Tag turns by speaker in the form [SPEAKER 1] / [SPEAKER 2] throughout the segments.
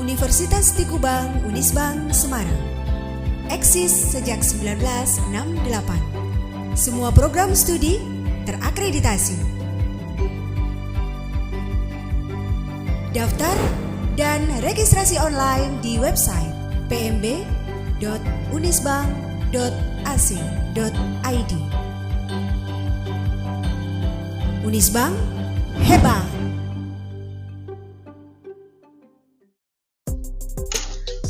[SPEAKER 1] Universitas Tikubang Unisbank Semarang. Eksis sejak 1968. Semua program studi terakreditasi. Daftar dan registrasi online di website pmb.unisbank.ac.id. Unisbank hebat.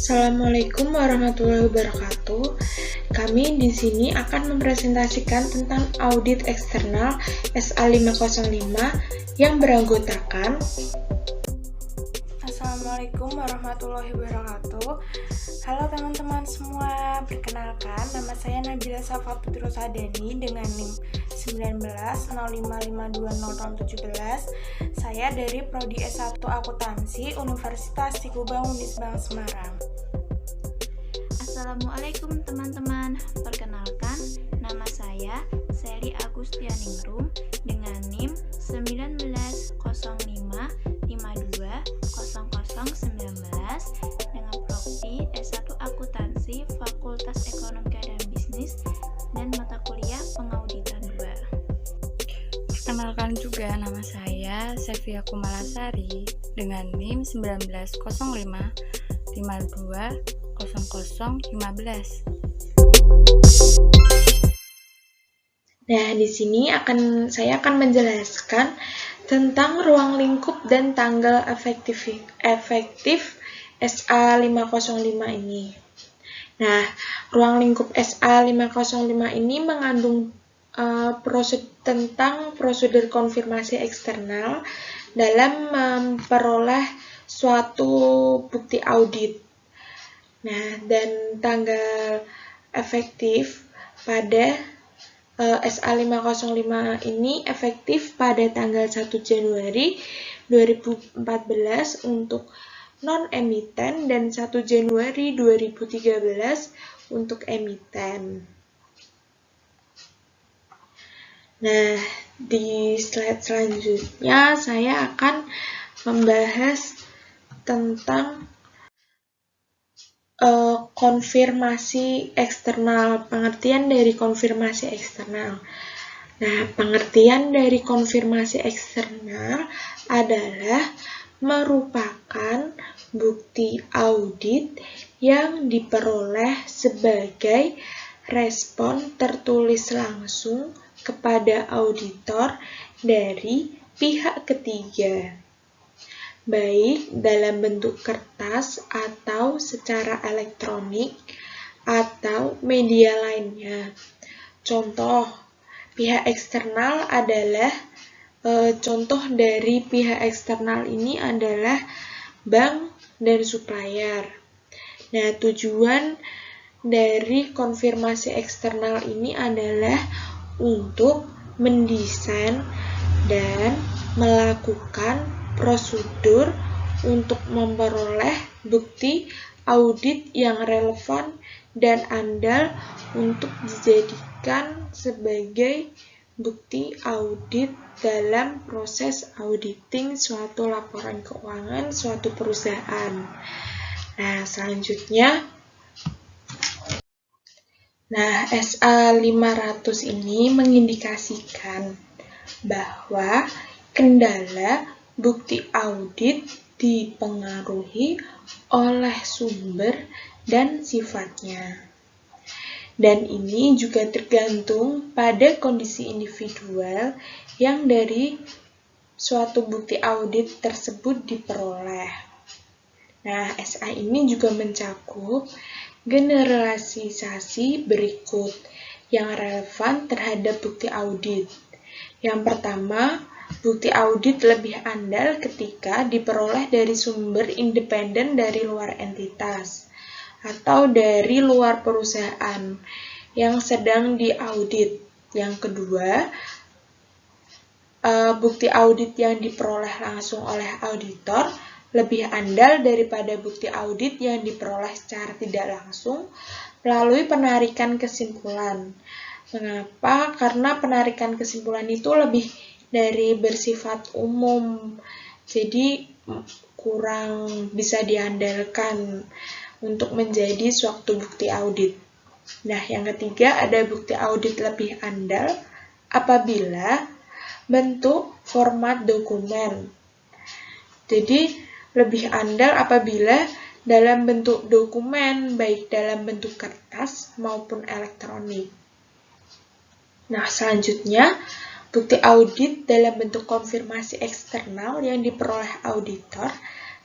[SPEAKER 2] Assalamualaikum warahmatullahi wabarakatuh. Kami di sini akan mempresentasikan tentang audit eksternal SA505 yang beranggotakan.
[SPEAKER 3] Assalamualaikum warahmatullahi wabarakatuh. Halo teman-teman semua, perkenalkan nama saya Nabila Safa Putri Rosadani dengan NIM 1905520617. Saya dari Prodi S1 Akuntansi Universitas Tikubang Unisbank Semarang.
[SPEAKER 4] Assalamualaikum teman-teman, perkenalkan nama saya Sally Agustianingrum dengan NIM 1905520019 dengan Prodi S1 Akuntansi Fakultas Ekonomi dan Bisnis dan mata kuliah Pengauditan 2.
[SPEAKER 5] Perkenalkan juga nama saya Sevia Kumalasari dengan NIM 1905520015.
[SPEAKER 2] Nah, di sini saya akan menjelaskan tentang ruang lingkup dan tanggal efektif SA505 ini. Nah, ruang lingkup SA505 ini mengandung tentang prosedur konfirmasi eksternal dalam memperoleh suatu bukti audit. Nah, dan tanggal efektif pada SA505 ini efektif pada tanggal 1 Januari 2014 untuk non-emiten dan 1 Januari 2013 untuk emiten. Nah, di slide selanjutnya saya akan membahas tentang konfirmasi eksternal, pengertian dari konfirmasi eksternal. Nah, pengertian dari konfirmasi eksternal adalah merupakan bukti audit yang diperoleh sebagai respon tertulis langsung kepada auditor dari pihak ketiga, baik dalam bentuk kertas atau secara elektronik atau media lainnya. Contoh, pihak eksternal adalah contoh dari pihak eksternal ini adalah bank dan supplier. Nah, tujuan dari konfirmasi eksternal ini adalah untuk mendesain dan melakukan prosedur untuk memperoleh bukti audit yang relevan dan andal untuk dijadikan sebagai bukti audit dalam proses auditing suatu laporan keuangan suatu perusahaan. Nah, selanjutnya, SA500 ini mengindikasikan bahwa kendala bukti audit dipengaruhi oleh sumber dan sifatnya. Dan ini juga tergantung pada kondisi individual yang dari suatu bukti audit tersebut diperoleh. Nah, SA ini juga mencakup generalisasi berikut yang relevan terhadap bukti audit. Yang pertama, bukti audit lebih andal ketika diperoleh dari sumber independen dari luar entitas atau dari luar perusahaan yang sedang diaudit. Yang kedua, bukti audit yang diperoleh langsung oleh auditor lebih andal daripada bukti audit yang diperoleh secara tidak langsung melalui penarikan kesimpulan. Mengapa? Karena penarikan kesimpulan itu lebih dari bersifat umum. Jadi kurang bisa diandalkan untuk menjadi suatu bukti audit. Nah, yang ketiga ada bukti audit lebih andal apabila bentuk format dokumen. Jadi, lebih andal apabila dalam bentuk dokumen, baik dalam bentuk kertas maupun elektronik. Nah, selanjutnya, bukti audit dalam bentuk konfirmasi eksternal yang diperoleh auditor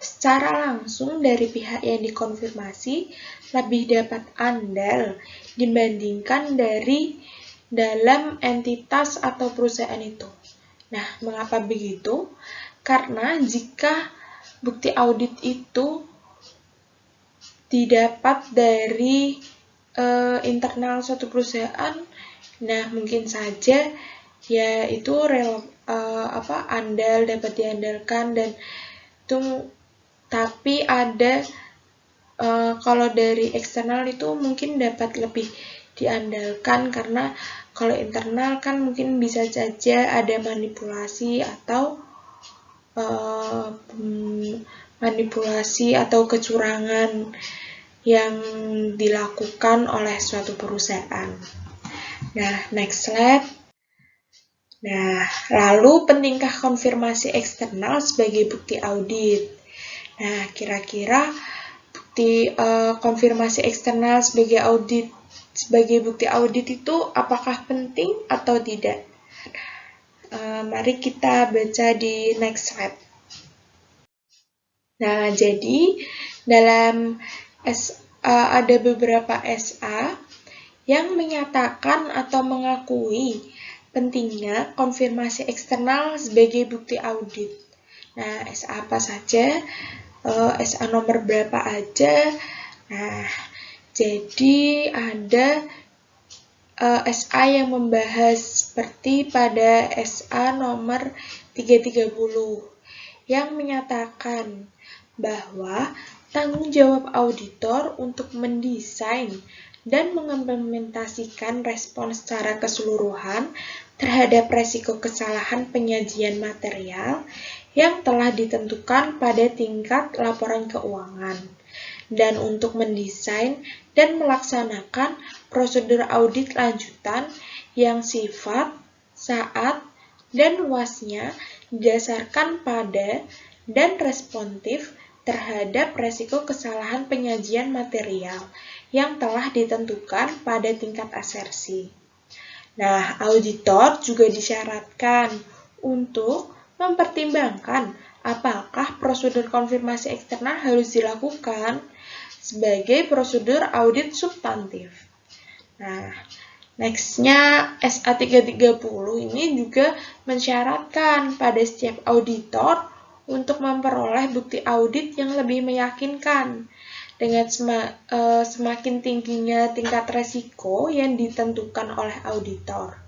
[SPEAKER 2] secara langsung dari pihak yang dikonfirmasi lebih dapat andal dibandingkan dari dalam entitas atau perusahaan itu. Nah, mengapa begitu? Karena jika bukti audit itu didapat dari internal suatu perusahaan, nah mungkin saja ya itu andal, dapat diandalkan, dan itu, tapi ada kalau dari eksternal itu mungkin dapat lebih diandalkan, karena kalau internal kan mungkin bisa saja ada manipulasi atau kecurangan yang dilakukan oleh suatu perusahaan. Nah, next slide. Nah, lalu pentingkah konfirmasi eksternal sebagai bukti audit? Nah, kira-kira bukti konfirmasi eksternal sebagai bukti audit itu apakah penting atau tidak? Mari kita baca di next slide. Nah, jadi dalam ada beberapa SA yang menyatakan atau mengakui pentingnya konfirmasi eksternal sebagai bukti audit. Nah, SA apa saja? SA nomor berapa aja? Nah, jadi ada SA yang membahas seperti pada SA nomor 330 yang menyatakan bahwa tanggung jawab auditor untuk mendesain dan mengimplementasikan respon secara keseluruhan terhadap resiko kesalahan penyajian material yang telah ditentukan pada tingkat laporan keuangan, dan untuk mendesain dan melaksanakan prosedur audit lanjutan yang sifat, saat, dan luasnya didasarkan pada dan responsif terhadap resiko kesalahan penyajian material yang telah ditentukan pada tingkat asersi. Nah, auditor juga disyaratkan untuk mempertimbangkan apakah prosedur konfirmasi eksternal harus dilakukan sebagai prosedur audit substantif. Nah, nextnya SA 330 ini juga mensyaratkan pada setiap auditor untuk memperoleh bukti audit yang lebih meyakinkan dengan semakin tingginya tingkat resiko yang ditentukan oleh auditor.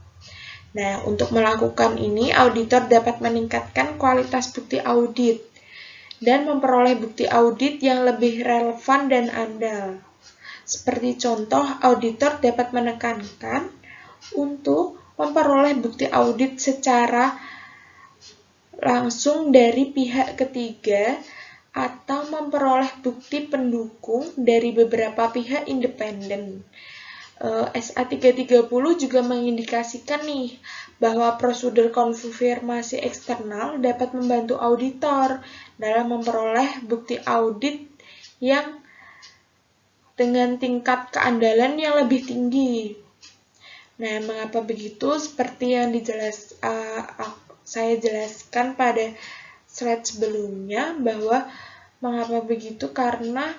[SPEAKER 2] Nah, untuk melakukan ini, auditor dapat meningkatkan kualitas bukti audit dan memperoleh bukti audit yang lebih relevan dan andal. Seperti contoh, auditor dapat menekankan untuk memperoleh bukti audit secara langsung dari pihak ketiga atau memperoleh bukti pendukung dari beberapa pihak independen. SA 330 juga mengindikasikan nih bahwa prosedur konfirmasi eksternal dapat membantu auditor dalam memperoleh bukti audit yang dengan tingkat keandalan yang lebih tinggi. Nah, mengapa begitu? Seperti yang saya jelaskan pada slide sebelumnya, bahwa mengapa begitu karena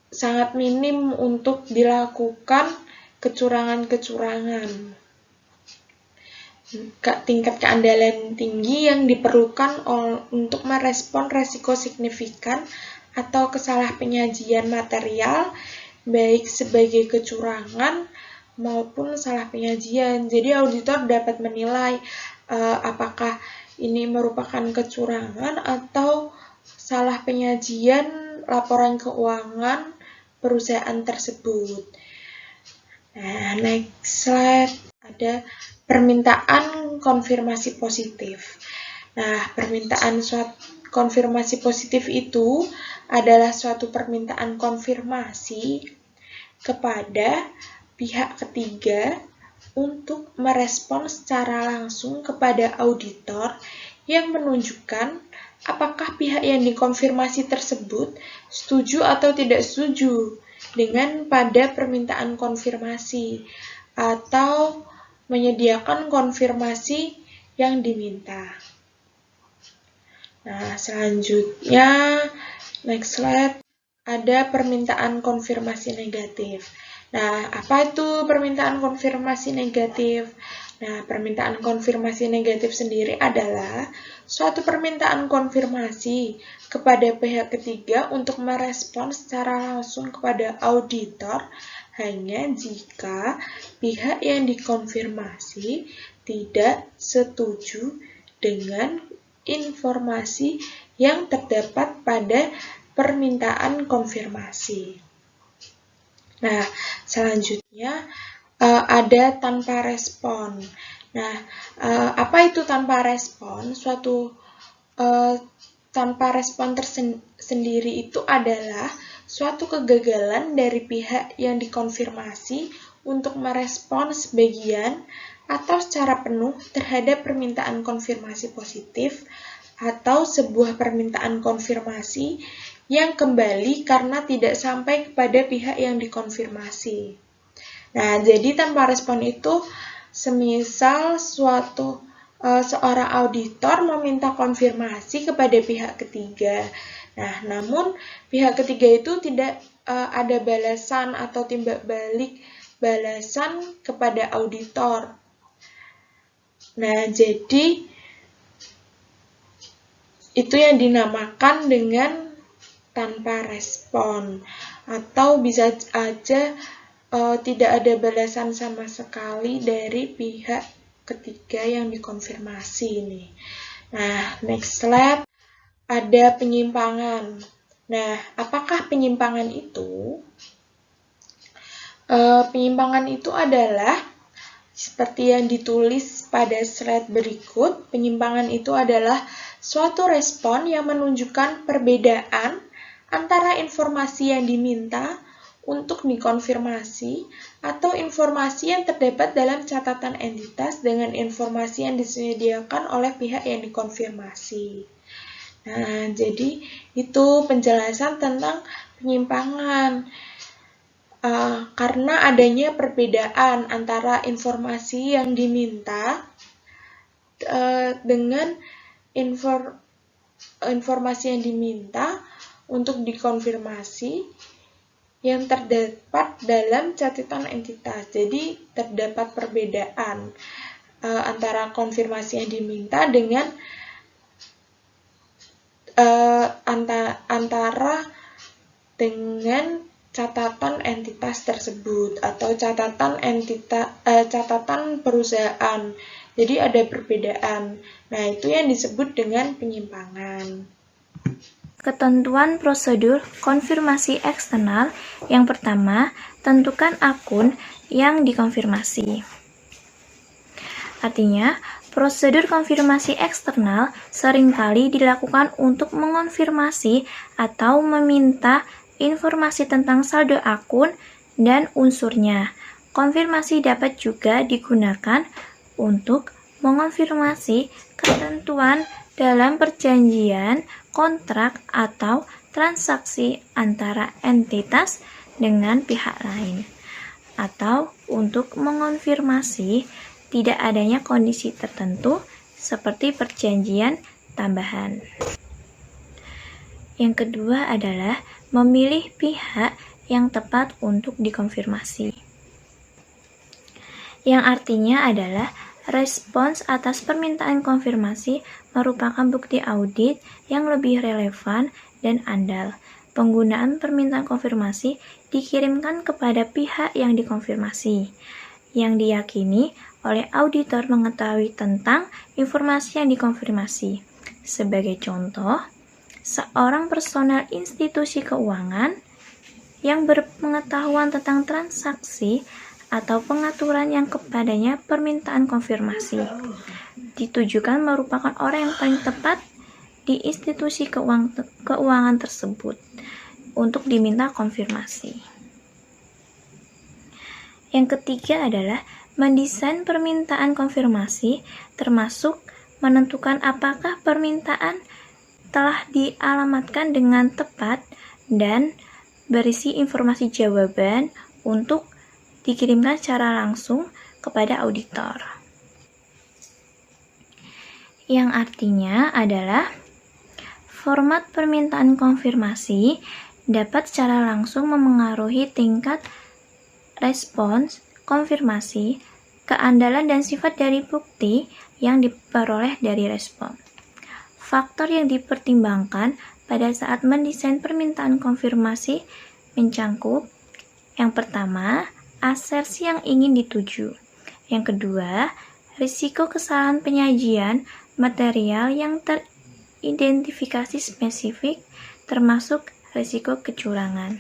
[SPEAKER 2] sangat minim untuk dilakukan kecurangan-kecurangan. Tingkat keandalan tinggi yang diperlukan untuk merespon resiko signifikan atau kesalah penyajian material, baik sebagai kecurangan maupun salah penyajian. Jadi auditor dapat menilai apakah ini merupakan kecurangan atau salah penyajian laporan keuangan perusahaan tersebut. Nah, next slide ada permintaan konfirmasi positif. Nah, permintaan konfirmasi positif itu adalah suatu permintaan konfirmasi kepada pihak ketiga untuk merespon secara langsung kepada auditor yang menunjukkan apakah pihak yang dikonfirmasi tersebut setuju atau tidak setuju dengan pada permintaan konfirmasi atau menyediakan konfirmasi yang diminta. Nah, selanjutnya, next slide, ada permintaan konfirmasi negatif. Nah, apa itu permintaan konfirmasi negatif? Nah, permintaan konfirmasi negatif sendiri adalah suatu permintaan konfirmasi kepada pihak ketiga untuk merespon secara langsung kepada auditor hanya jika pihak yang dikonfirmasi tidak setuju dengan informasi yang terdapat pada permintaan konfirmasi. Nah, selanjutnya ada tanpa respon. Nah, apa itu tanpa respon? Suatu tanpa respon tersendiri itu adalah suatu kegagalan dari pihak yang dikonfirmasi untuk merespon sebagian atau secara penuh terhadap permintaan konfirmasi positif atau sebuah permintaan konfirmasi yang kembali karena tidak sampai kepada pihak yang dikonfirmasi. Nah, jadi tanpa respon itu semisal seorang auditor meminta konfirmasi kepada pihak ketiga. Nah, namun pihak ketiga itu tidak ada balasan atau timbal balik balasan kepada auditor. Nah, jadi itu yang dinamakan dengan tanpa respon, atau bisa aja tidak ada balasan sama sekali dari pihak ketiga yang dikonfirmasi ini. Nah, next slide, ada penyimpangan. Nah, apakah penyimpangan itu? Penyimpangan itu adalah seperti yang ditulis pada slide berikut. Penyimpangan itu adalah suatu respon yang menunjukkan perbedaan antara informasi yang diminta untuk dikonfirmasi atau informasi yang terdapat dalam catatan entitas dengan informasi yang disediakan oleh pihak yang dikonfirmasi. Nah, jadi itu penjelasan tentang penyimpangan. Karena adanya perbedaan antara informasi yang diminta dengan informasi yang diminta untuk dikonfirmasi yang terdapat dalam catatan entitas. Jadi terdapat perbedaan antara konfirmasi yang diminta dengan antara dengan catatan entitas tersebut atau catatan perusahaan. Jadi ada perbedaan. Nah, itu yang disebut dengan penyimpangan.
[SPEAKER 4] Ketentuan prosedur konfirmasi eksternal. Yang pertama, tentukan akun yang dikonfirmasi. Artinya, prosedur konfirmasi eksternal seringkali dilakukan untuk mengonfirmasi atau meminta informasi tentang saldo akun dan unsurnya. Konfirmasi dapat juga digunakan untuk mengonfirmasi ketentuan dalam perjanjian, kontrak, atau transaksi antara entitas dengan pihak lain, atau untuk mengonfirmasi tidak adanya kondisi tertentu seperti perjanjian tambahan. Yang kedua adalah memilih pihak yang tepat untuk dikonfirmasi, yang artinya adalah respons atas permintaan konfirmasi merupakan bukti audit yang lebih relevan dan andal. Penggunaan permintaan konfirmasi dikirimkan kepada pihak yang dikonfirmasi, yang diyakini oleh auditor mengetahui tentang informasi yang dikonfirmasi. Sebagai contoh, seorang personel institusi keuangan yang berpengetahuan tentang transaksi atau pengaturan yang kepadanya permintaan konfirmasi. ditujukan merupakan orang yang paling tepat di institusi keuangan tersebut untuk diminta konfirmasi. Yang ketiga adalah mendesain permintaan konfirmasi, termasuk menentukan apakah permintaan telah dialamatkan dengan tepat dan berisi informasi jawaban untuk dikirimkan secara langsung kepada auditor. Yang artinya adalah format permintaan konfirmasi dapat secara langsung memengaruhi tingkat respons konfirmasi, keandalan dan sifat dari bukti yang diperoleh dari respon. Faktor yang dipertimbangkan pada saat mendesain permintaan konfirmasi mencangkup yang pertama, asersi yang ingin dituju. Yang kedua, risiko kesalahan penyajian material yang teridentifikasi spesifik, termasuk risiko kecurangan.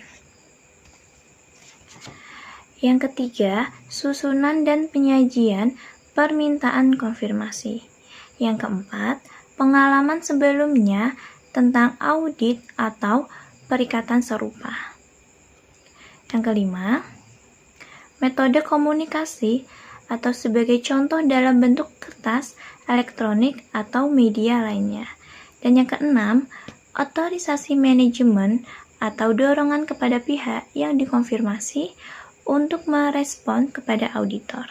[SPEAKER 4] Yang ketiga, susunan dan penyajian permintaan konfirmasi. Yang keempat, pengalaman sebelumnya tentang audit atau perikatan serupa. Yang kelima, metode komunikasi atau sebagai contoh dalam bentuk kertas, elektronik, atau media lainnya. Dan yang keenam, otorisasi manajemen atau dorongan kepada pihak yang dikonfirmasi untuk merespon kepada auditor.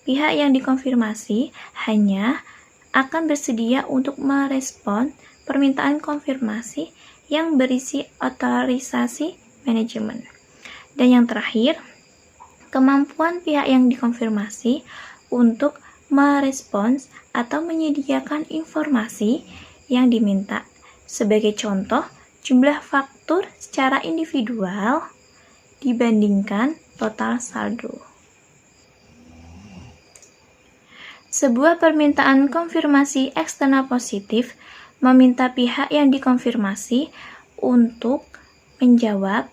[SPEAKER 4] Pihak yang dikonfirmasi hanya akan bersedia untuk merespon permintaan konfirmasi yang berisi otorisasi manajemen. Dan yang terakhir, kemampuan pihak yang dikonfirmasi untuk merespons atau menyediakan informasi yang diminta. Sebagai contoh, jumlah faktur secara individual dibandingkan total saldo. Sebuah permintaan konfirmasi eksternal positif meminta pihak yang dikonfirmasi untuk menjawab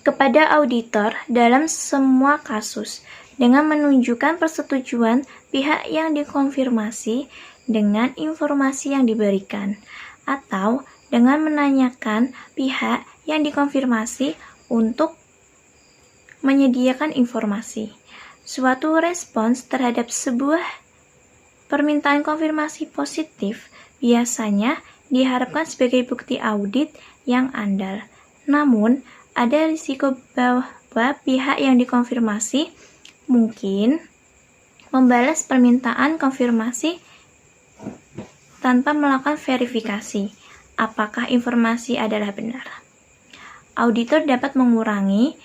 [SPEAKER 4] kepada auditor dalam semua kasus dengan menunjukkan persetujuan pihak yang dikonfirmasi dengan informasi yang diberikan, atau dengan menanyakan pihak yang dikonfirmasi untuk menyediakan informasi. Suatu respons terhadap sebuah permintaan konfirmasi positif biasanya diharapkan sebagai bukti audit yang andal. Namun, ada risiko bahwa pihak yang dikonfirmasi mungkin membalas permintaan konfirmasi tanpa melakukan verifikasi apakah informasi adalah benar. Auditor dapat mengurangi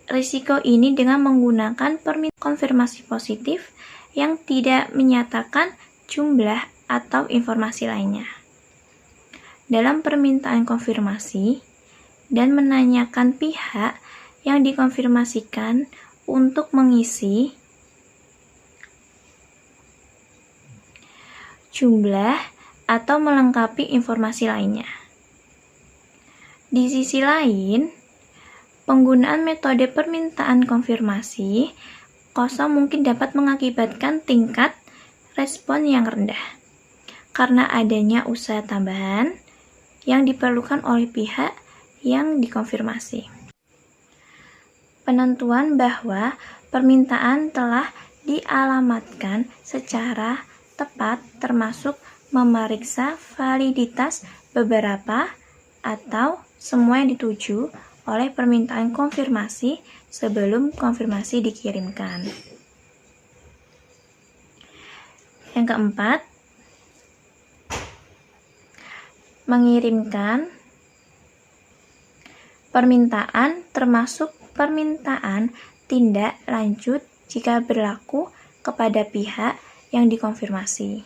[SPEAKER 4] risiko ini dengan menggunakan permintaan konfirmasi positif yang tidak menyatakan jumlah atau informasi lainnya dalam permintaan konfirmasi dan menanyakan pihak yang dikonfirmasikan untuk mengisi jumlah atau melengkapi informasi lainnya. Di sisi lain, penggunaan metode permintaan konfirmasi kosong mungkin dapat mengakibatkan tingkat respon yang rendah karena adanya usaha tambahan yang diperlukan oleh pihak yang dikonfirmasi. Penentuan bahwa permintaan telah dialamatkan secara tepat termasuk memeriksa validitas beberapa atau semua yang dituju oleh permintaan konfirmasi sebelum konfirmasi dikirimkan. Yang keempat, mengirimkan permintaan termasuk permintaan tindak lanjut jika berlaku kepada pihak yang dikonfirmasi.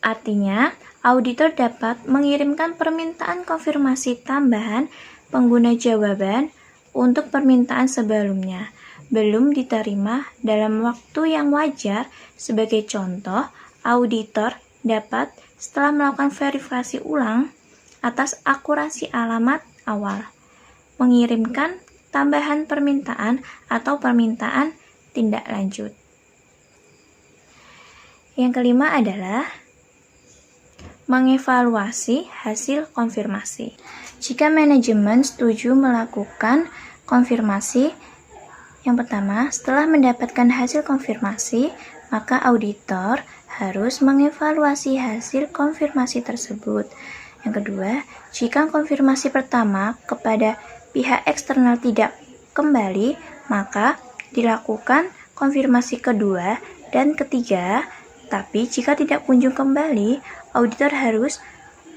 [SPEAKER 4] Artinya, auditor dapat mengirimkan permintaan konfirmasi tambahan pengguna jawaban untuk permintaan sebelumnya belum diterima dalam waktu yang wajar. Sebagai contoh, auditor dapat setelah melakukan verifikasi ulang atas akurasi alamat awal, mengirimkan tambahan permintaan atau permintaan tindak lanjut. Yang kelima adalah mengevaluasi hasil konfirmasi. Jika manajemen setuju melakukan konfirmasi, yang pertama, setelah mendapatkan hasil konfirmasi, maka auditor harus mengevaluasi hasil konfirmasi tersebut. Yang kedua, jika konfirmasi pertama kepada pihak eksternal tidak kembali, maka dilakukan konfirmasi kedua dan ketiga. Tapi jika tidak kunjung kembali, auditor harus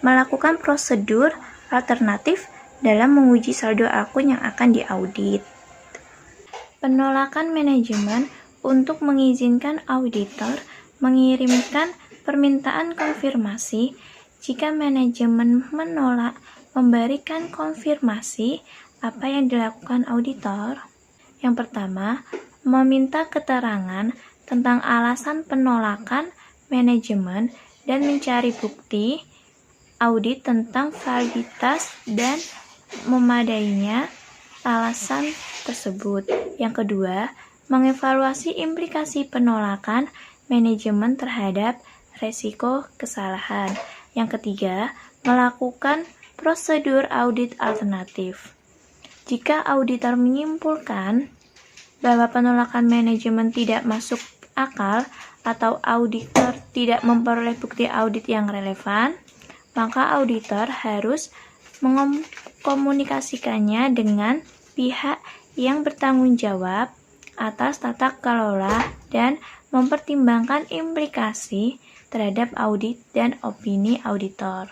[SPEAKER 4] melakukan prosedur alternatif dalam menguji saldo akun yang akan diaudit. Penolakan manajemen untuk mengizinkan auditor mengirimkan permintaan konfirmasi. Jika manajemen menolak memberikan konfirmasi, apa yang dilakukan auditor? Yang pertama, meminta keterangan tentang alasan penolakan manajemen dan mencari bukti audit tentang validitas dan memadainya alasan tersebut. Yang kedua, mengevaluasi implikasi penolakan manajemen terhadap resiko kesalahan. Yang ketiga, melakukan prosedur audit alternatif. Jika auditor menyimpulkan bahwa penolakan manajemen tidak masuk akal atau auditor tidak memperoleh bukti audit yang relevan, maka auditor harus mengkomunikasikannya dengan pihak yang bertanggung jawab atas tata kelola dan mempertimbangkan implikasi terhadap audit dan opini auditor.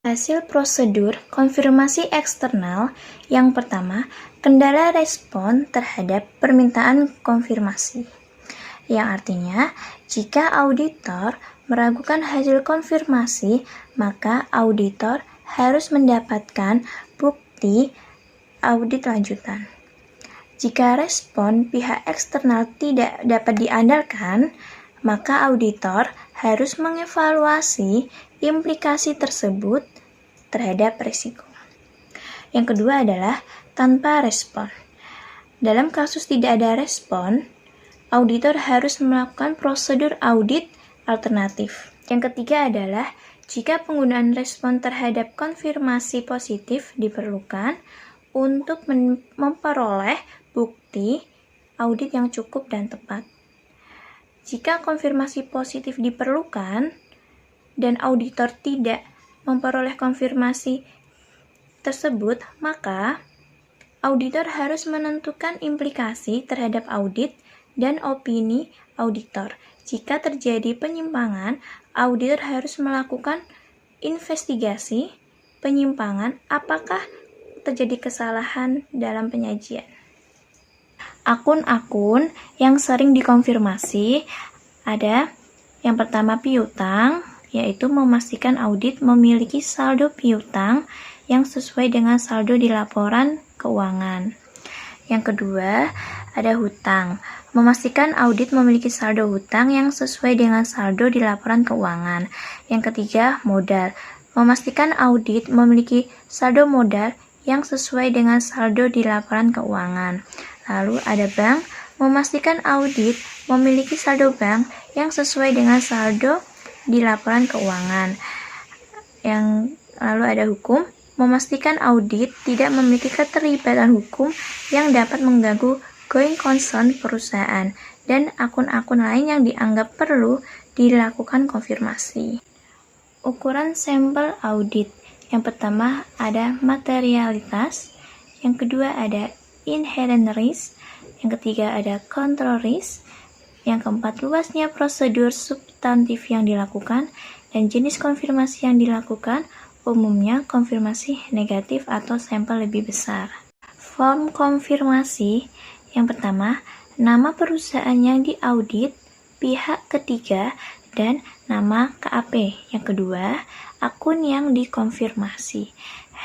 [SPEAKER 4] Hasil prosedur konfirmasi eksternal. Yang pertama, kendala respon terhadap permintaan konfirmasi. Yang artinya, jika auditor meragukan hasil konfirmasi, maka auditor harus mendapatkan bukti audit lanjutan. Jika respon pihak eksternal tidak dapat diandalkan, maka auditor harus mengevaluasi implikasi tersebut terhadap risiko. Yang kedua adalah tanpa respon. Dalam kasus tidak ada respon, auditor harus melakukan prosedur audit alternatif. Yang ketiga adalah jika penggunaan respon terhadap konfirmasi positif diperlukan untuk memperoleh bukti audit yang cukup dan tepat. Jika konfirmasi positif diperlukan dan auditor tidak memperoleh konfirmasi tersebut, maka auditor harus menentukan implikasi terhadap audit dan opini auditor. Jika terjadi penyimpangan, auditor harus melakukan investigasi penyimpangan apakah terjadi kesalahan dalam penyajian. Akun-akun yang sering dikonfirmasi ada yang pertama piutang, yaitu memastikan audit memiliki saldo piutang yang sesuai dengan saldo di laporan keuangan. Yang kedua, ada hutang. Memastikan audit memiliki saldo hutang yang sesuai dengan saldo di laporan keuangan. Yang ketiga, modal. Memastikan audit memiliki saldo modal yang sesuai dengan saldo di laporan keuangan. Lalu ada bank. Memastikan audit memiliki saldo bank yang sesuai dengan saldo di laporan keuangan. Yang lalu ada hukum. Memastikan audit tidak memiliki keterlibatan hukum yang dapat mengganggu going concern perusahaan dan akun-akun lain yang dianggap perlu dilakukan konfirmasi. Ukuran sampel audit. Yang pertama ada materialitas, yang kedua ada inherent risk, yang ketiga ada control risk, yang keempat luasnya prosedur substantif yang dilakukan, dan jenis konfirmasi yang dilakukan, umumnya konfirmasi negatif atau sampel lebih besar. Form konfirmasi. Yang pertama, nama perusahaan yang diaudit, pihak ketiga, dan nama KAP. Yang kedua, akun yang dikonfirmasi.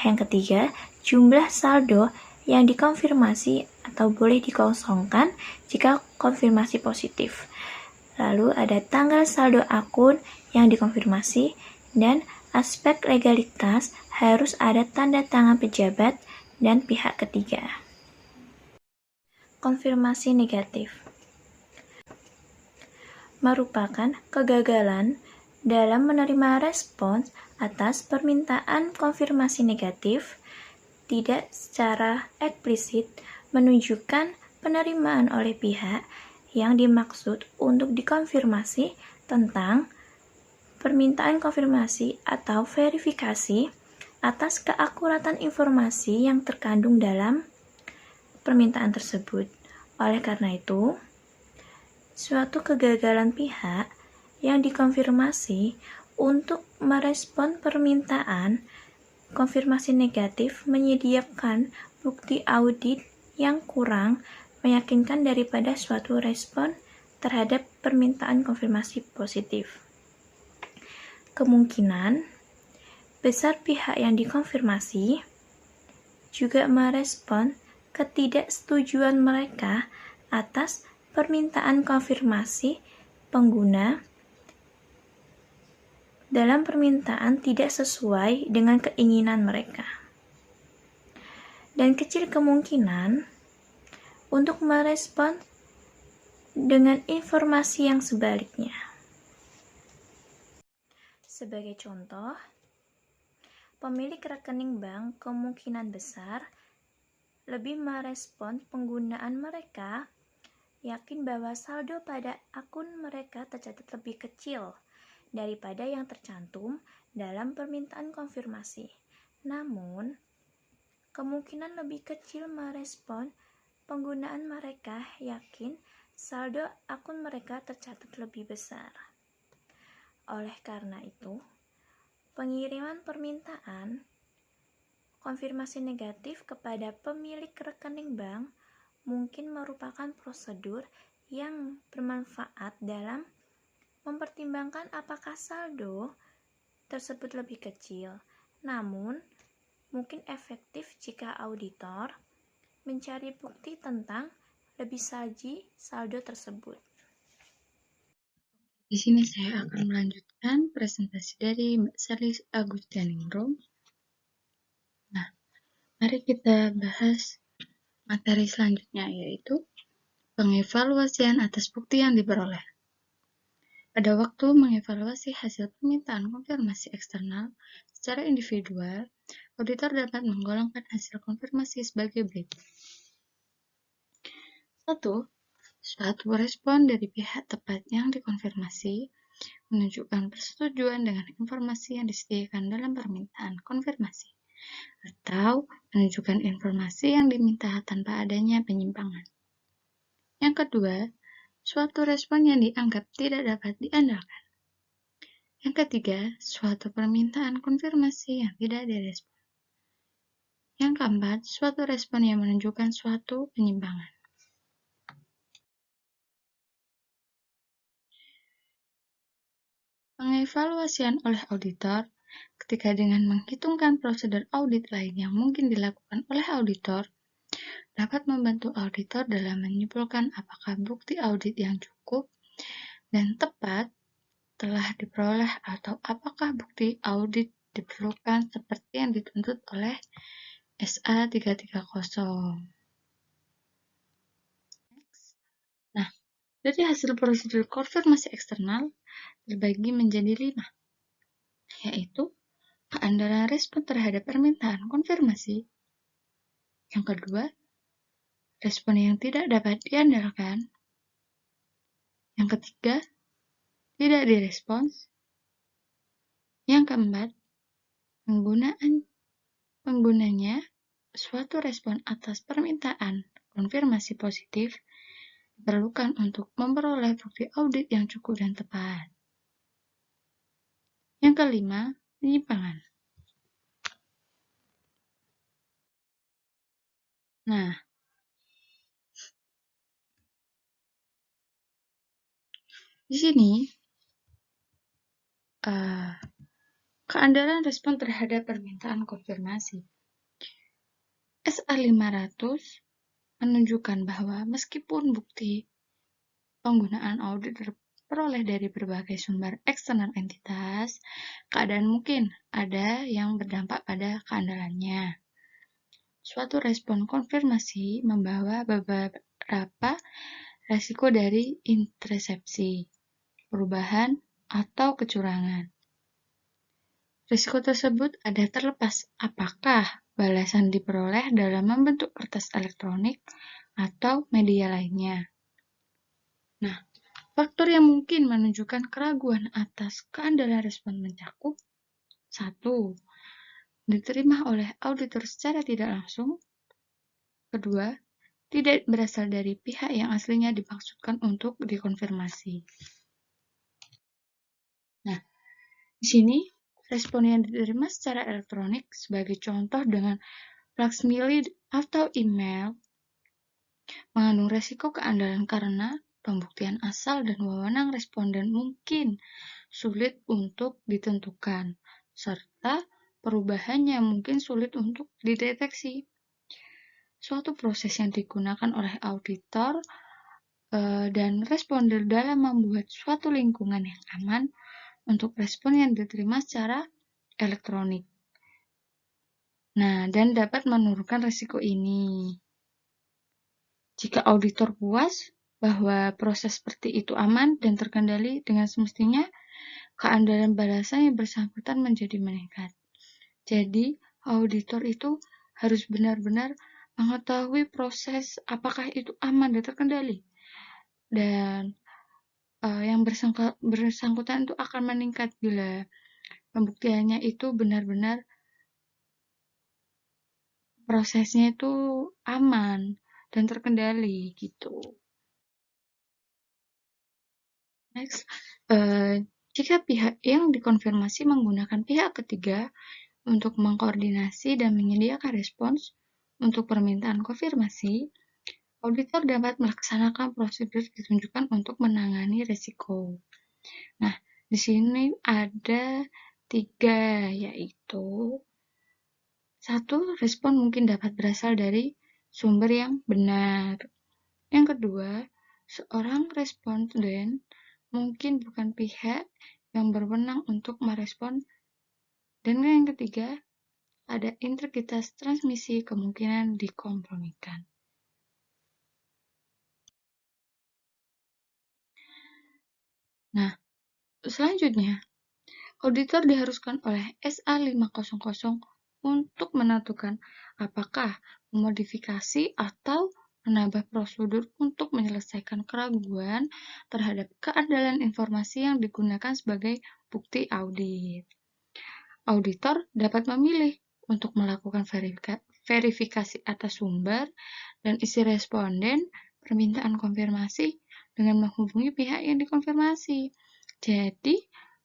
[SPEAKER 4] Yang ketiga, jumlah saldo yang dikonfirmasi atau boleh dikosongkan jika konfirmasi positif. Lalu ada tanggal saldo akun yang dikonfirmasi dan aspek legalitas harus ada tanda tangan pejabat dan pihak ketiga. Konfirmasi negatif. merupakan kegagalan dalam menerima respons atas permintaan konfirmasi negatif, tidak secara eksplisit menunjukkan penerimaan oleh pihak yang dimaksud untuk dikonfirmasi tentang permintaan konfirmasi atau verifikasi atas keakuratan informasi yang terkandung dalam permintaan tersebut. Oleh karena itu, suatu kegagalan pihak yang dikonfirmasi untuk merespon permintaan konfirmasi negatif menyediakan bukti audit yang kurang meyakinkan daripada suatu respon terhadap permintaan konfirmasi positif. Kemungkinan besar pihak yang dikonfirmasi juga merespon ketidaksetujuan mereka atas permintaan konfirmasi pengguna dalam permintaan tidak sesuai dengan keinginan mereka. Dan kecil kemungkinan untuk merespon dengan informasi yang sebaliknya. Sebagai contoh, pemilik rekening bank kemungkinan besar lebih merespon penggunaan mereka yakin bahwa saldo pada akun mereka tercatat lebih kecil daripada yang tercantum dalam permintaan konfirmasi. Namun, kemungkinan lebih kecil merespon penggunaan mereka yakin saldo akun mereka tercatat lebih besar. Oleh karena itu, pengiriman permintaan konfirmasi negatif kepada pemilik rekening bank mungkin merupakan prosedur yang bermanfaat dalam mempertimbangkan apakah saldo tersebut lebih kecil, namun mungkin efektif jika auditor mencari bukti tentang lebih salji saldo tersebut.
[SPEAKER 6] Di sini saya akan melanjutkan presentasi dari Mbak Sally Agustianingrum. Nah, mari kita bahas materi selanjutnya, yaitu pengevaluasian atas bukti yang diperoleh. Pada waktu mengevaluasi hasil permintaan konfirmasi eksternal secara individual, auditor dapat menggolongkan hasil konfirmasi sebagai berikut. 1. Suatu respon dari pihak tepat yang dikonfirmasi menunjukkan persetujuan dengan informasi yang disediakan dalam permintaan konfirmasi, atau menunjukkan informasi yang diminta tanpa adanya penyimpangan. Yang kedua, suatu respon yang dianggap tidak dapat diandalkan. Yang ketiga, suatu permintaan konfirmasi yang tidak direspon. Yang keempat, suatu respon yang menunjukkan suatu penyimpangan. Pengevaluasian oleh auditor ketika dengan menghitungkan prosedur audit lain yang mungkin dilakukan oleh auditor dapat membantu auditor dalam menyimpulkan apakah bukti audit yang cukup dan tepat telah diperoleh atau apakah bukti audit diperlukan seperti yang dituntut oleh SA 330. Nah, dari hasil prosedur konfirmasi eksternal terbagi menjadi 5, yaitu keandalan respon terhadap permintaan konfirmasi. Yang kedua, respon yang tidak dapat diandalkan. Yang ketiga, tidak direspons. Yang keempat, penggunanya suatu respon atas permintaan konfirmasi positif diperlukan untuk memperoleh bukti audit yang cukup dan tepat. Yang kelima, penyimpangan. Nah, di sini keandalan respon terhadap permintaan konfirmasi. SA 500 menunjukkan bahwa meskipun bukti penggunaan audit diperoleh dari berbagai sumber eksternal entitas, keadaan mungkin ada yang berdampak pada keandalannya. Suatu respon konfirmasi membawa beberapa resiko dari intersepsi. perubahan, atau kecurangan. Risiko tersebut ada terlepas apakah balasan diperoleh dalam membentuk kertas elektronik atau media lainnya. Nah, faktor yang mungkin menunjukkan keraguan atas keandalan respon mencakup 1. Diterima oleh auditor secara tidak langsung. 2. Tidak berasal dari pihak yang aslinya dimaksudkan untuk dikonfirmasi. Nah, di sini respon yang diterima secara elektronik sebagai contoh dengan faksmili atau email mengandung resiko keandalan karena pembuktian asal dan wewenang responden mungkin sulit untuk ditentukan, serta perubahannya mungkin sulit untuk dideteksi. Suatu proses yang digunakan oleh auditor dan responden dalam membuat suatu lingkungan yang aman untuk respon yang diterima secara elektronik. Nah, dan dapat menurunkan risiko ini. Jika auditor puas bahwa proses seperti itu aman dan terkendali dengan semestinya, keandalan balasan yang bersangkutan menjadi meningkat. Jadi, auditor itu harus benar-benar mengetahui proses apakah itu aman dan terkendali. Dan yang bersangkutan itu akan meningkat bila pembuktiannya itu benar-benar prosesnya itu aman dan terkendali gitu. Next, jika pihak yang dikonfirmasi menggunakan pihak ketiga untuk mengkoordinasi dan menyediakan respons untuk permintaan konfirmasi, auditor dapat melaksanakan prosedur ditunjukkan untuk menangani risiko. Nah, di sini ada 3, yaitu 1. Respon mungkin dapat berasal dari sumber yang benar. Yang kedua, seorang responden mungkin bukan pihak yang berwenang untuk merespon. Dan yang ketiga, ada integritas transmisi kemungkinan dikompromikan. Nah, selanjutnya, auditor diharuskan oleh SA 500 untuk menentukan apakah memodifikasi atau menambah prosedur untuk menyelesaikan keraguan terhadap keandalan informasi yang digunakan sebagai bukti audit. Auditor dapat memilih untuk melakukan verifikasi atas sumber dan isi responden permintaan konfirmasi dengan menghubungi pihak yang dikonfirmasi. Jadi,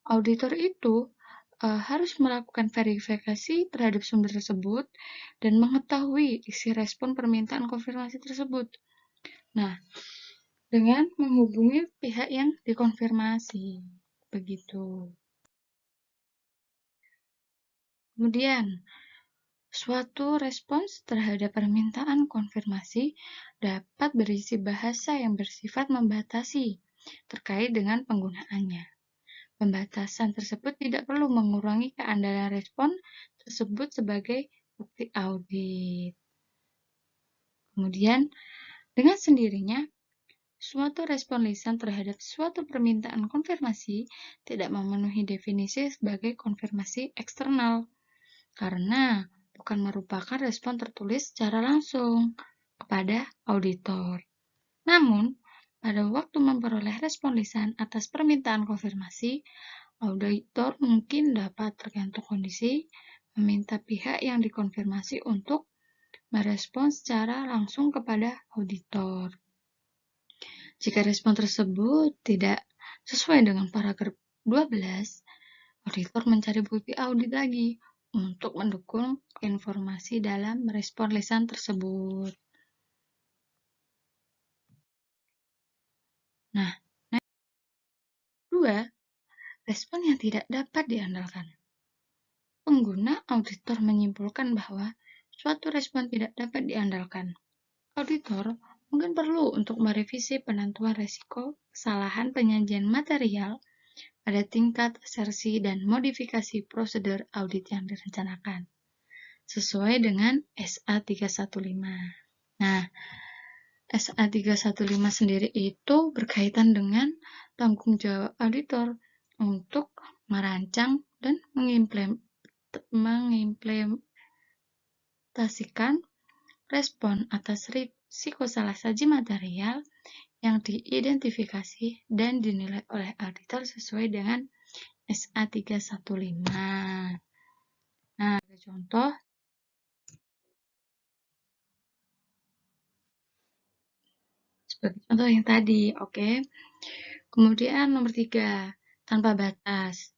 [SPEAKER 6] auditor itu harus melakukan verifikasi terhadap sumber tersebut dan mengetahui isi respon permintaan konfirmasi tersebut. Nah, dengan menghubungi pihak yang dikonfirmasi. Begitu. Kemudian, suatu respons terhadap permintaan konfirmasi dapat berisi bahasa yang bersifat membatasi terkait dengan penggunaannya. Pembatasan tersebut tidak perlu mengurangi keandalan respon tersebut sebagai bukti audit. Kemudian, dengan sendirinya, suatu respon lisan terhadap suatu permintaan konfirmasi tidak memenuhi definisi sebagai konfirmasi eksternal, karena bukan merupakan respon tertulis secara langsung kepada auditor. Namun, pada waktu memperoleh respon lisan atas permintaan konfirmasi, auditor mungkin dapat tergantung kondisi meminta pihak yang dikonfirmasi untuk merespon secara langsung kepada auditor. Jika respon tersebut tidak sesuai dengan paragraf 12, auditor mencari bukti audit lagi untuk mendukung informasi dalam respon lisan tersebut. Nah, 2. Respon yang tidak dapat diandalkan. Pengguna auditor menyimpulkan bahwa suatu respon tidak dapat diandalkan. Auditor mungkin perlu untuk merevisi penentuan risiko kesalahan penyajian material pada tingkat asersi dan modifikasi prosedur audit yang direncanakan, sesuai dengan SA 315. Nah, SA 315 sendiri itu berkaitan dengan tanggung jawab auditor untuk merancang dan mengimplementasikan respon atas risiko salah saji material yang diidentifikasi dan dinilai oleh auditor sesuai dengan SA 315. Nah, ada contoh. Seperti contoh yang tadi, oke. Kemudian nomor 3, tanpa batas.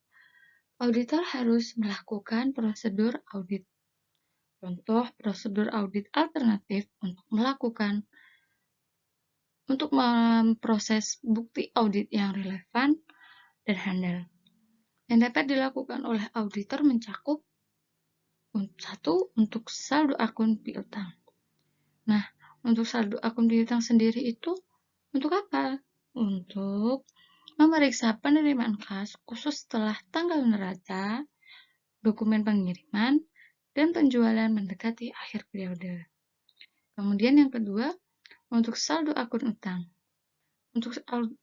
[SPEAKER 6] Auditor harus melakukan prosedur audit. Contoh prosedur audit alternatif untuk memproses bukti audit yang relevan dan handal. Yang dapat dilakukan oleh auditor mencakup 1. Untuk saldo akun piutang. Nah, untuk saldo akun piutang sendiri itu untuk apa? Untuk memeriksa penerimaan kas khusus setelah tanggal neraca, dokumen pengiriman, dan penjualan mendekati akhir periode. Kemudian yang kedua, untuk saldo akun utang. Untuk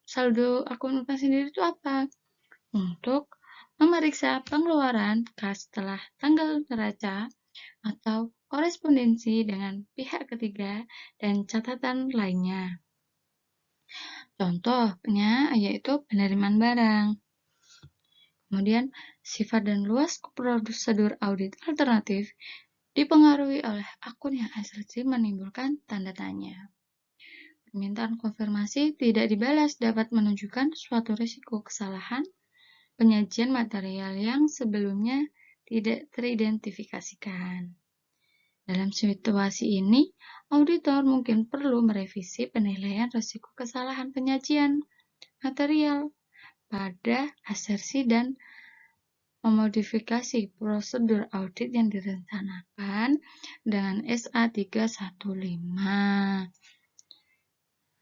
[SPEAKER 6] saldo akun utang sendiri itu apa? Untuk memeriksa pengeluaran kas setelah tanggal neraca atau korespondensi dengan pihak ketiga dan catatan lainnya. Contohnya yaitu penerimaan barang. Kemudian, sifat dan luas prosedur audit alternatif dipengaruhi oleh akun yang asli menimbulkan tanda tanya. Permintaan konfirmasi tidak dibalas dapat menunjukkan suatu risiko kesalahan penyajian material yang sebelumnya tidak teridentifikasikan. Dalam situasi ini, auditor mungkin perlu merevisi penilaian risiko kesalahan penyajian material pada asersi dan memodifikasi prosedur audit yang direncanakan dengan SA 315.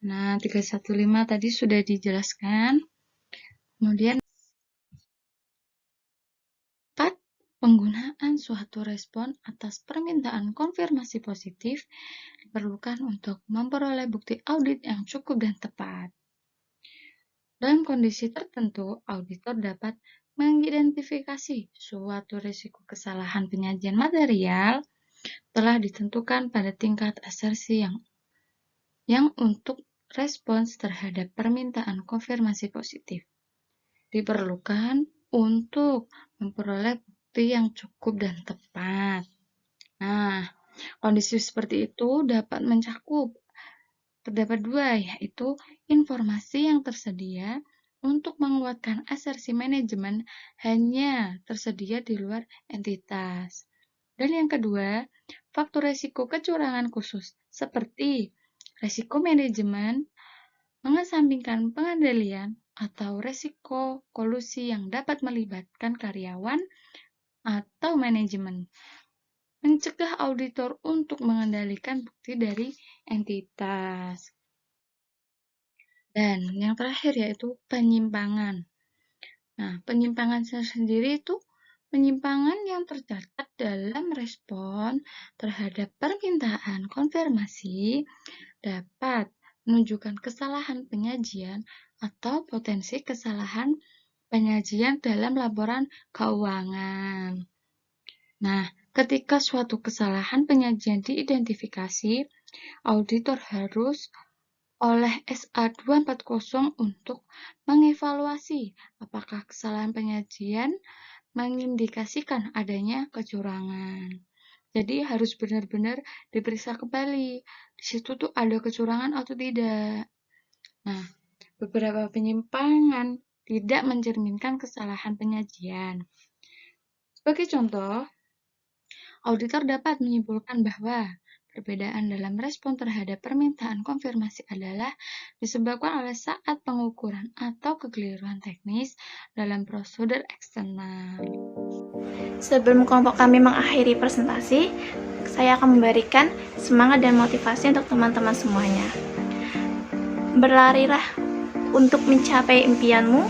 [SPEAKER 6] Nah, 315 tadi sudah dijelaskan. Kemudian 4. Penggunaan suatu respon atas permintaan konfirmasi positif diperlukan untuk memperoleh bukti audit yang cukup dan tepat. Dalam kondisi tertentu, auditor dapat mengidentifikasi suatu risiko kesalahan penyajian material telah ditentukan pada tingkat asersi yang untuk respons terhadap permintaan konfirmasi positif diperlukan untuk memperoleh bukti yang cukup dan tepat. Nah, kondisi seperti itu dapat terdapat 2, yaitu informasi yang tersedia untuk menguatkan asersi manajemen hanya tersedia di luar entitas. Dan yang kedua, faktor risiko kecurangan khusus seperti risiko manajemen, mengesampingkan pengendalian, atau risiko kolusi yang dapat melibatkan karyawan atau manajemen. Mencegah auditor untuk mengendalikan bukti dari entitas. Dan yang terakhir yaitu penyimpangan. Nah, penyimpangan sendiri itu penyimpangan yang tercatat dalam respon terhadap permintaan konfirmasi dapat menunjukkan kesalahan penyajian atau potensi kesalahan penyajian dalam laporan keuangan. Nah, ketika suatu kesalahan penyajian diidentifikasi, auditor harus oleh SA 240 untuk mengevaluasi apakah kesalahan penyajian mengindikasikan adanya kecurangan. Jadi harus benar-benar diperiksa kembali, di situ tuh ada kecurangan atau tidak. Nah, beberapa penyimpangan tidak mencerminkan kesalahan penyajian. Sebagai contoh, auditor dapat menyimpulkan bahwa perbedaan dalam respon terhadap permintaan konfirmasi adalah disebabkan oleh saat pengukuran atau kekeliruan teknis dalam prosedur eksternal.
[SPEAKER 4] Sebelum kelompok kami mengakhiri presentasi, saya akan memberikan semangat dan motivasi untuk teman-teman semuanya. Berlarilah untuk mencapai impianmu.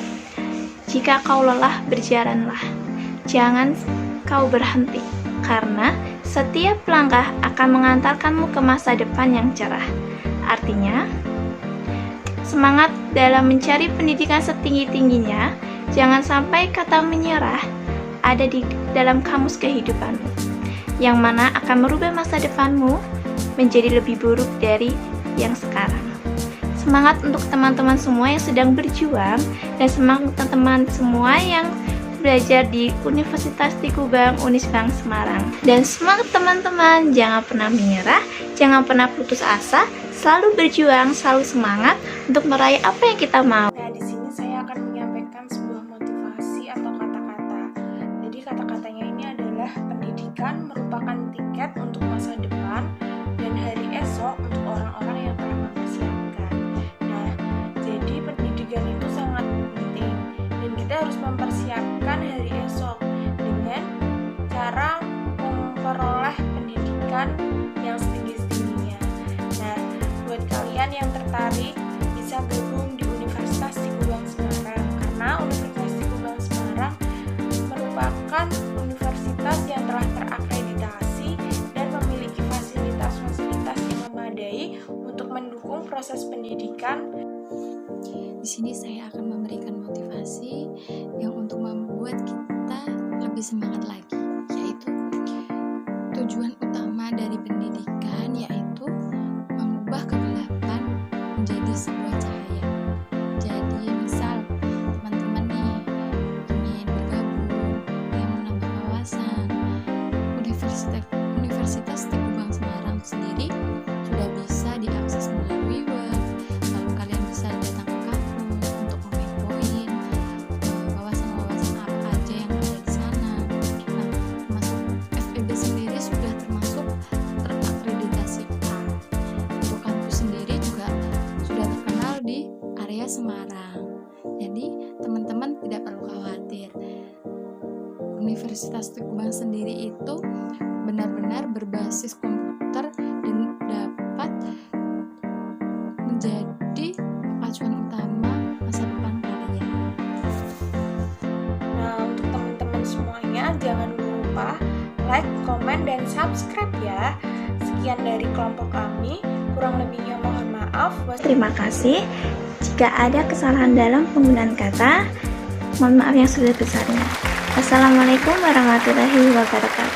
[SPEAKER 4] Jika kau lelah, berjalanlah. Jangan kau berhenti, karena setiap langkah akan mengantarkanmu ke masa depan yang cerah. Artinya, Semangat dalam mencari pendidikan setinggi-tingginya. Jangan sampai kata menyerah ada di dalam kamus kehidupanmu, yang mana akan merubah masa depanmu menjadi lebih buruk dari yang sekarang. Semangat untuk teman-teman semua yang sedang berjuang, dan semangat teman-teman semua yang belajar di Universitas Tikubang Unisbank Semarang. Dan semangat teman-teman, jangan pernah menyerah, jangan pernah putus asa, selalu berjuang, selalu semangat untuk meraih apa yang kita mau.
[SPEAKER 3] Nah, di sini saya akan menyampaikan sebuah motivasi atau kata-kata. Jadi kata-katanya ini adalah pendidikan merupakan tiket untuk masa depan dan hari esok untuk orang-orang yang telah mempersiapkan. Nah, jadi pendidikan itu sangat penting dan kita harus mempersiapkan hari esok dengan cara memperoleh pendidikan yang setinggi-tingginya. Nah, buat kalian yang tertarik bisa gabung di Universitas Tikubang Semarang, karena Universitas Tikubang Semarang merupakan universitas yang telah terakreditasi dan memiliki fasilitas-fasilitas yang memadai untuk mendukung proses pendidikan.
[SPEAKER 5] Di sini saya akan memberikan motivasi yang untuk membuat kita lebih semangat lagi, yaitu tujuan utama dari pendidikan yaitu mengubah kegelapan menjadi sebuah cahaya. Jadi misal teman-teman nih ingin bergabung, ingin menambah wawasan, Universitas Tikubang Semarang sendiri sudah bisa diakses melalui web. Lalu kalian bisa datang ke kampus untuk mengepoin wawasan-wawasan apa aja yang ada di sana. Nah, termasuk FEB sendiri sudah termasuk terakreditasi A. Untuk kampus sendiri juga sudah terkenal di area Semarang. Jadi teman-teman tidak perlu khawatir. Universitas Tikubang sendiri itu benar-benar berbasis komputer dan dapat menjadi acuan utama masa depan kalian.
[SPEAKER 3] Nah, untuk teman-teman semuanya jangan lupa like, komen, dan subscribe ya. Sekian dari kelompok kami, kurang lebihnya mohon maaf.
[SPEAKER 4] Terima kasih. Jika ada kesalahan dalam penggunaan kata, mohon maaf yang sebesar-besarnya. Wassalamualaikum warahmatullahi wabarakatuh.